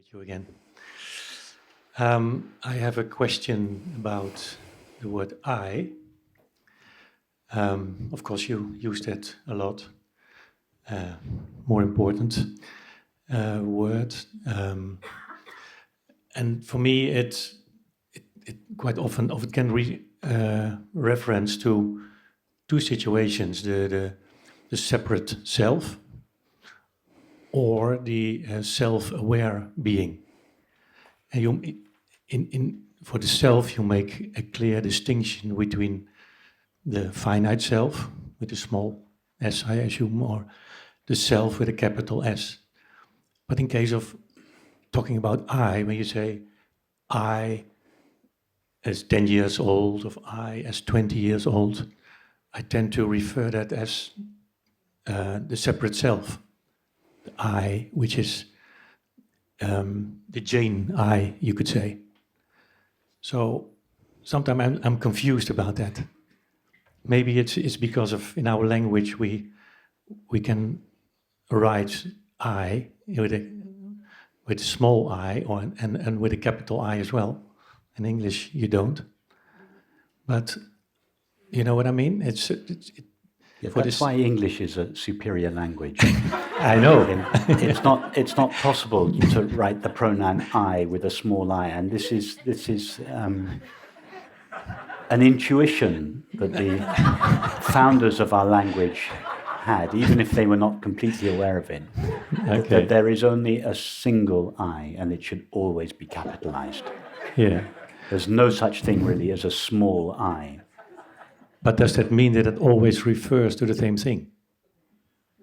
Thank you again. I have a question about the word I. Of course, you use that a lot. More important word. And for me, it quite often can reference to two situations: the separate self or the self-aware being. And for the self, you make a clear distinction between the finite self with a small s, I assume, or the self with a capital S. But in case of talking about I, when you say I as 10 years old, or I as 20 years old, I tend to refer that as the separate self, the I, which is the Jane I, you could say. So sometimes I'm confused about that. Maybe it's because of in our language we can write I with a small I and with a capital I as well. In English you don't. But you know what I mean? That's why English is a superior language. I know. It's not possible to write the pronoun I with a small I, and this is an intuition that the founders of our language had, even if they were not completely aware of it. Okay. That there is only a single I, and it should always be capitalized. Yeah. There's no such thing really as a small I. But does that mean that it always refers to the same thing?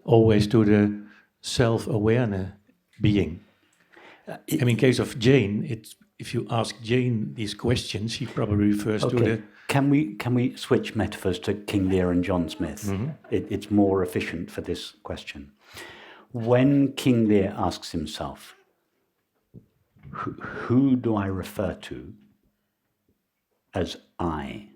Always to the self-awareness being? I mean, in case of Jane, if you ask Jane these questions, she probably refers to the... Can we switch metaphors to King Lear and John Smith? Mm-hmm. It's more efficient for this question. When King Lear asks himself, who do I refer to as I?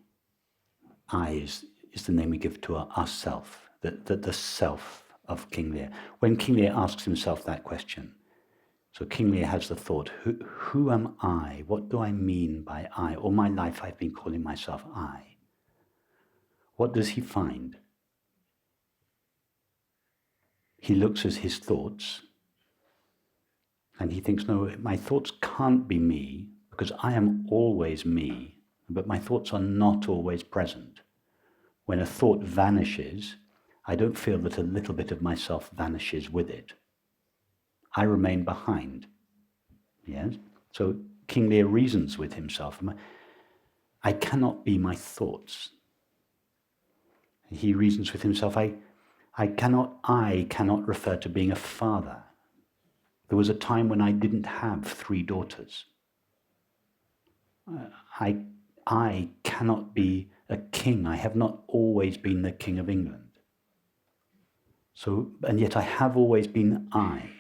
I is the name we give to ourself, the self of King Lear. When King Lear asks himself that question, so King Lear has the thought, who am I? What do I mean by I? All my life I've been calling myself I. What does he find? He looks at his thoughts and he thinks, no, my thoughts can't be me because I am always me, but my thoughts are not always present. When a thought vanishes, I don't feel that a little bit of myself vanishes with it. I remain behind. Yes? So King Lear reasons with himself. I cannot be my thoughts. He reasons with himself, I cannot refer to being a father. There was a time when I didn't have 3 daughters. I cannot be a king. I have not always been the King of England. So, and yet I have always been I.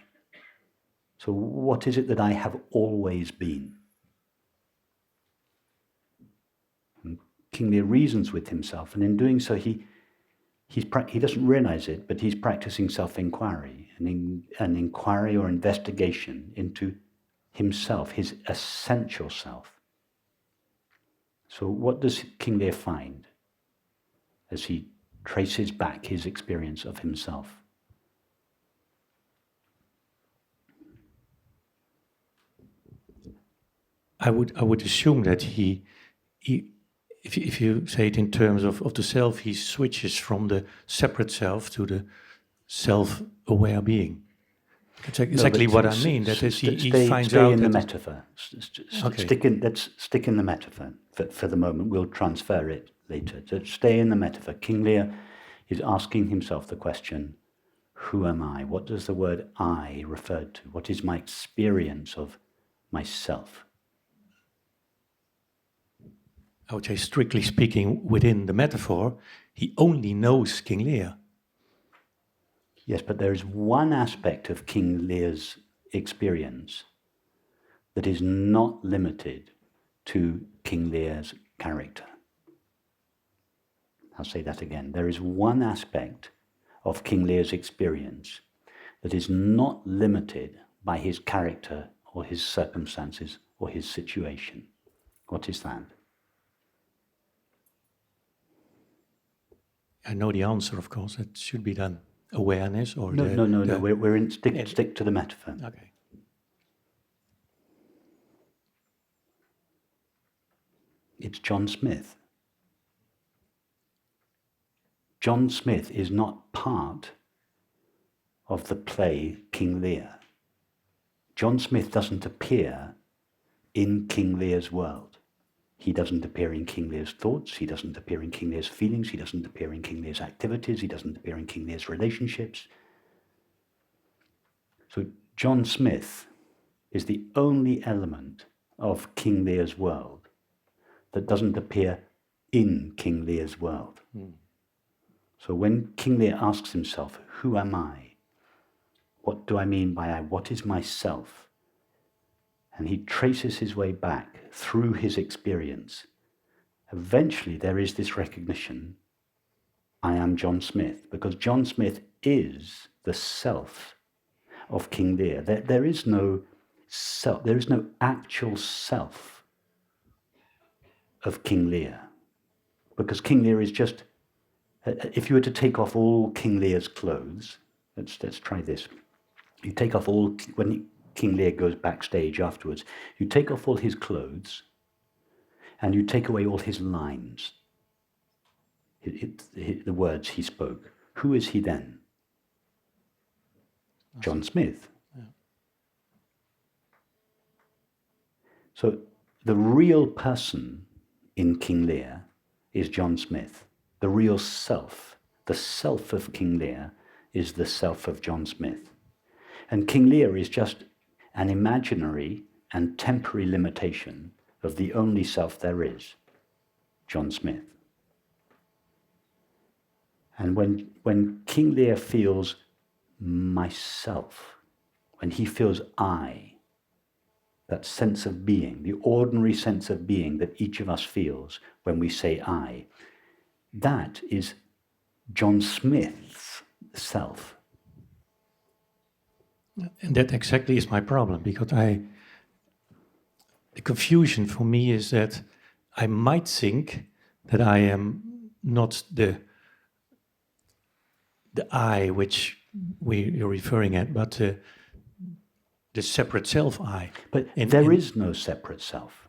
So what is it that I have always been? And King Lear reasons with himself, and in doing so he doesn't realize it, but he's practicing self-inquiry, an inquiry or investigation into himself, his essential self. So what does King Lear find as he traces back his experience of himself? I would assume that he if you say it in terms of the self, he switches from the separate self to the self-aware being. It's exactly what I mean. That is, he finds out. Stay in the metaphor. Let's stick in the metaphor for the moment. We'll transfer it later. So stay in the metaphor. King Lear is asking himself the question, who am I? What does the word I refer to? What is my experience of myself? I would say, strictly speaking, within the metaphor, he only knows King Lear. Yes, but there is one aspect of King Lear's experience that is not limited to King Lear's character. I'll say that again. There is one aspect of King Lear's experience that is not limited by his character or his circumstances or his situation. What is that? I know the answer, of course. It should be then awareness or No. We're in stick to the metaphor. Okay. It's John Smith. John Smith is not part of the play King Lear. John Smith doesn't appear in King Lear's world. He doesn't appear in King Lear's thoughts, he doesn't appear in King Lear's feelings, he doesn't appear in King Lear's activities, he doesn't appear in King Lear's relationships. So John Smith is the only element of King Lear's world that doesn't appear in King Lear's world. So when King Lear asks himself, who am I? What do I mean by I? What is myself? And he traces his way back through his experience. Eventually there is this recognition, I am John Smith, because John Smith is the self of King Lear. There is no self, there is no actual self of King Lear, because King Lear is just, if you were to take off all King Lear's clothes, let's try this. You take off all, when King Lear goes backstage afterwards, you take off all his clothes and you take away all his lines, the words he spoke. Who is he then? John Smith. Yeah. So the real person in King Lear is John Smith. The real self, the self of King Lear, is the self of John Smith. And King Lear is just an imaginary and temporary limitation of the only self there is, John Smith. And when King Lear feels myself, when he feels I, that sense of being, the ordinary sense of being that each of us feels when we say I, that is John Smith's self. And that exactly is my problem, because the confusion for me is that I might think that I am not the I which you're referring at, but the separate self I. But there is no separate self.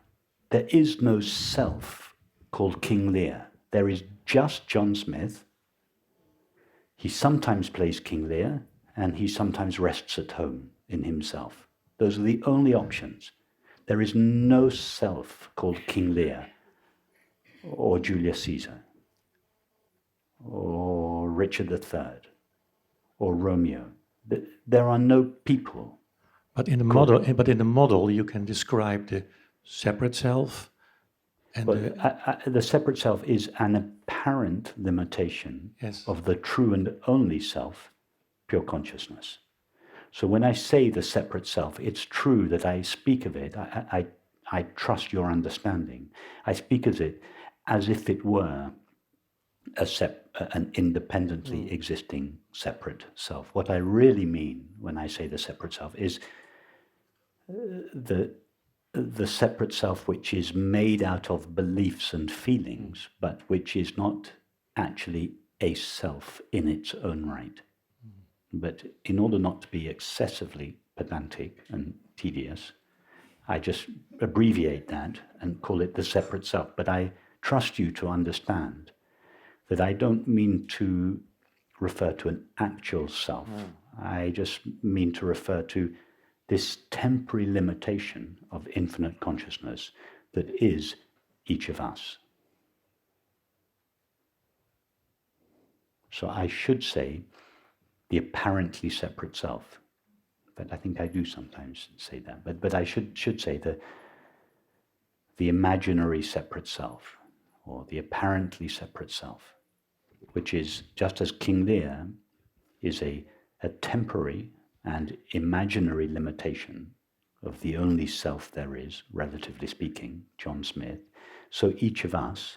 There is no self called King Lear. There is just John Smith. He sometimes plays King Lear, and he sometimes rests at home in himself. Those are the only options. There is no self called King Lear, or Julius Caesar, or Richard III, or Romeo. There are no people. But in the model, you can describe the separate self, and the separate self is an apparent limitation of the true and only self, pure consciousness. So when I say the separate self, it's true that I speak of it. I trust your understanding. I speak of it as if it were an independently existing separate self. What I really mean when I say the separate self is the separate self which is made out of beliefs and feelings, but which is not actually a self in its own right. But in order not to be excessively pedantic and tedious, I just abbreviate that and call it the separate self. But I trust you to understand that I don't mean to refer to an actual self. I just mean to refer to this temporary limitation of infinite consciousness that is each of us. So I should say the apparently separate self. But I think I do sometimes say that. But I should say the imaginary separate self, or the apparently separate self, which is, just as King Lear is a temporary and imaginary limitation of the only self there is, relatively speaking, John Smith, so each of us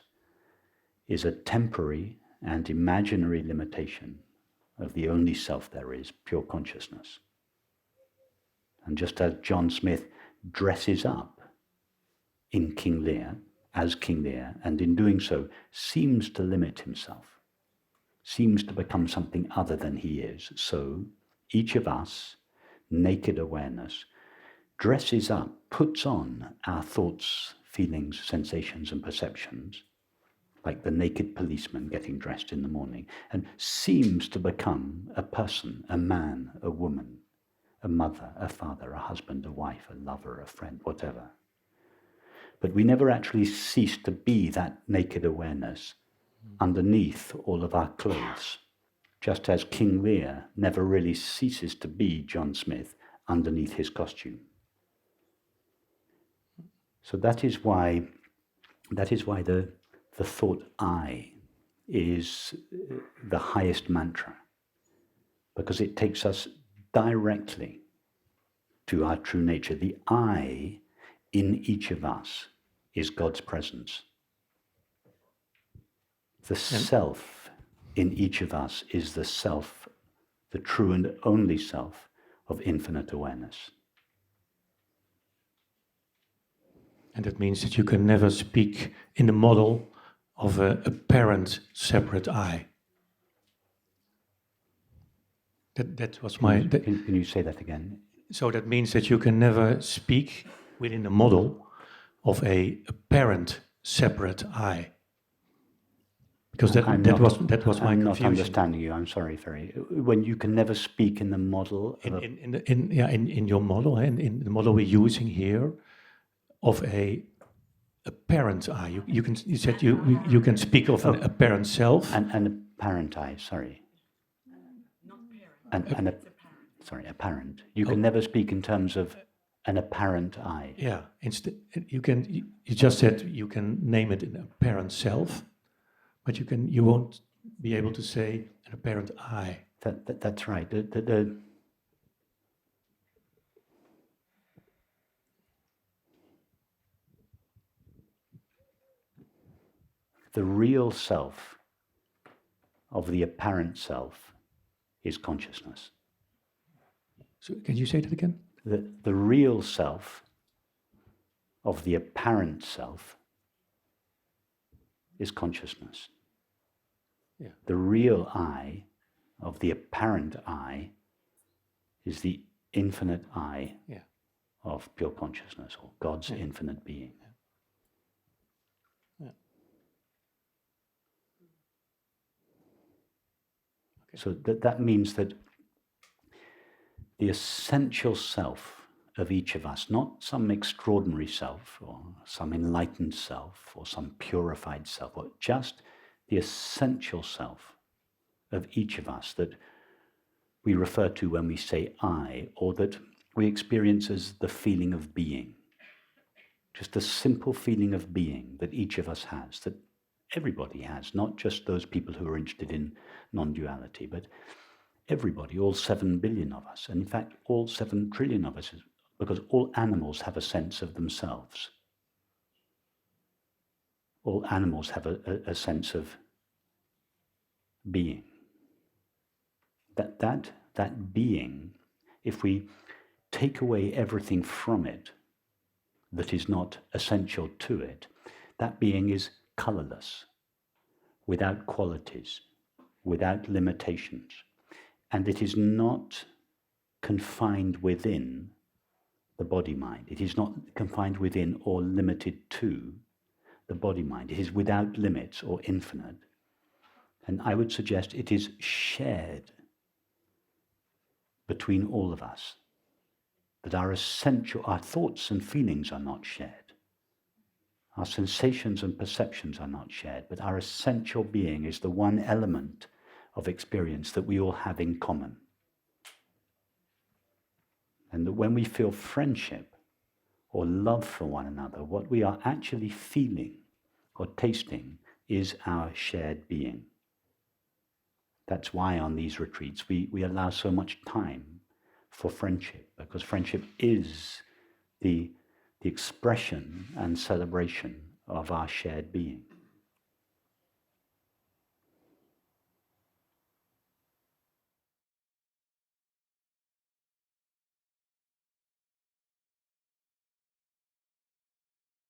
is a temporary and imaginary limitation of the only self there is, pure consciousness. And just as John Smith dresses up in King Lear, as King Lear, and in doing so seems to limit himself, seems to become something other than he is. So each of us, naked awareness, dresses up, puts on our thoughts, feelings, sensations, and perceptions, like the naked policeman getting dressed in the morning, and seems to become a person, a man, a woman, a mother, a father, a husband, a wife, a lover, a friend, whatever. But we never actually cease to be that naked awareness underneath all of our clothes, just as King Lear never really ceases to be John Smith underneath his costume. So that is why the thought I is the highest mantra, because it takes us directly to our true nature. The I in each of us is God's presence. The self in each of us is the self, the true and only self of infinite awareness. And that means that you can never speak in the model of a apparent separate I. That was my... Can you say that again? So that means that you can never speak within the model of a apparent separate I. Because that was my confusion. I'm not understanding you. I'm sorry, Ferry. When you can never speak in the model in your model, and in the model we're using here, of a apparent I. You said you can speak of an apparent self. An apparent I. Sorry. Apparent. You can never speak in terms of an apparent I. Yeah. Instead, you just said you can name it an apparent self. But you won't be able to say an apparent I. That's right. The real self of the apparent self is consciousness. So can you say that again? The real self of the apparent self is consciousness. Yeah. The real I of the apparent I is the infinite I of pure consciousness, or God's infinite being. Yeah. Okay. So that means that the essential self of each of us, not some extraordinary self or some enlightened self or some purified self, but just the essential self of each of us that we refer to when we say I, or that we experience as the feeling of being. Just the simple feeling of being that each of us has, that everybody has, not just those people who are interested in non-duality, but everybody, all 7 billion of us, and in fact all 7 trillion of us, because all animals have a sense of themselves. All animals have a sense of being. That being, if we take away everything from it that is not essential to it, that being is colorless, without qualities, without limitations, and it is not confined within the body-mind. It is not confined within or limited to the body-mind. It is without limits or infinite. And I would suggest it is shared between all of us. That our thoughts and feelings are not shared. Our sensations and perceptions are not shared, but our essential being is the one element of experience that we all have in common. And that when we feel friendship or love for one another, what we are actually feeling or tasting is our shared being. That's why on these retreats we allow so much time for friendship, because friendship is the expression and celebration of our shared being.